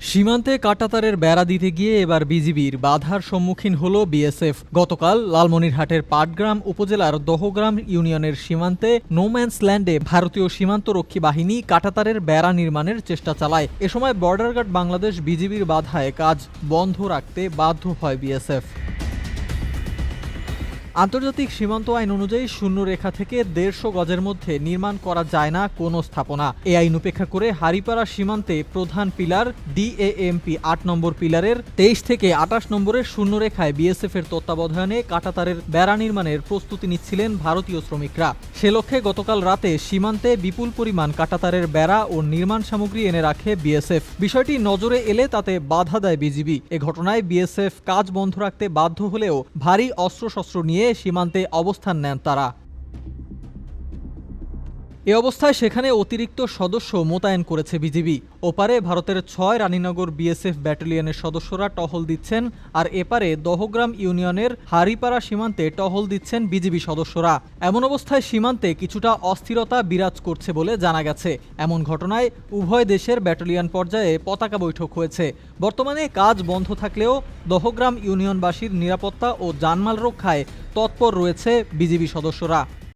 সীমান্তে কাঁটাতারের বেড়া দিতে গিয়ে এবার বিজিবির বাধার সম্মুখীন হল বিএসএফ। গতকাল লালমনিরহাটের পাটগ্রাম উপজেলার দহগ্রাম ইউনিয়নের সীমান্তে নোম্যান্স ল্যান্ডে ভারতীয় সীমান্তরক্ষী বাহিনী কাঁটাতারের বেড়া নির্মাণের চেষ্টা চালায়। এ সময় বর্ডার গার্ড বাংলাদেশ বিজিবির বাধায় কাজ বন্ধ রাখতে বাধ্য হয় বিএসএফ। আন্তর্জাতিক সীমান্ত আইন অনুযায়ী শূন্য রেখা থেকে ১৫০ গজের মধ্যে নির্মাণ করা যায় না কোনো স্থাপনা। এ আইন উপেক্ষা করে হারিপাড়া সীমান্তে প্রধান পিলার ডিএএমপি ৮ নম্বর পিলারের ২৩ থেকে ২৮ নম্বরের শূন্য রেখায় বিএসএফ এর তত্ত্বাবধানে কাঁটাতারের বেড়া নির্মাণের প্রস্তুতি নিচ্ছিলেন ভারতীয় শ্রমিকরা। সে লক্ষ্যে গতকাল রাতে সীমান্তে বিপুল পরিমাণ কাঁটাতারের বেড়া ও নির্মাণ সামগ্রী এনে রাখে বিএসএফ। বিষয়টি নজরে এলে তাতে বাধা দেয় বিজিবি। এ ঘটনায় বিএসএফ কাজ বন্ধ রাখতে বাধ্য হলেও ভারী অস্ত্রশস্ত্র নিয়ে সীমান্তে অবস্থান নেন তারা। এ অবস্থায় সেখানে অতিরিক্ত সদস্য মোতায়েন করেছে বিজিবি। ওপারে ভারতের ৬ রানীনগর বিএসএফ ব্যাটালিয়নের সদস্যরা টহল দিচ্ছেন, আর এপারে দহগ্রাম ইউনিয়নের হারিপাড়া সীমান্তে টহল দিচ্ছেন বিজিবি সদস্যরা। এমন অবস্থায় সীমান্তে কিছুটা অস্থিরতা বিরাজ করছে বলে জানা গেছে। এমন ঘটনায় উভয় দেশের ব্যাটালিয়ন পর্যায়ে পতাকা বৈঠক হয়েছে। বর্তমানে কাজ বন্ধ থাকলেও দহগ্রাম ইউনিয়নবাসীর নিরাপত্তা ও জানমাল রক্ষায় তৎপর রয়েছে বিজিবি সদস্যরা।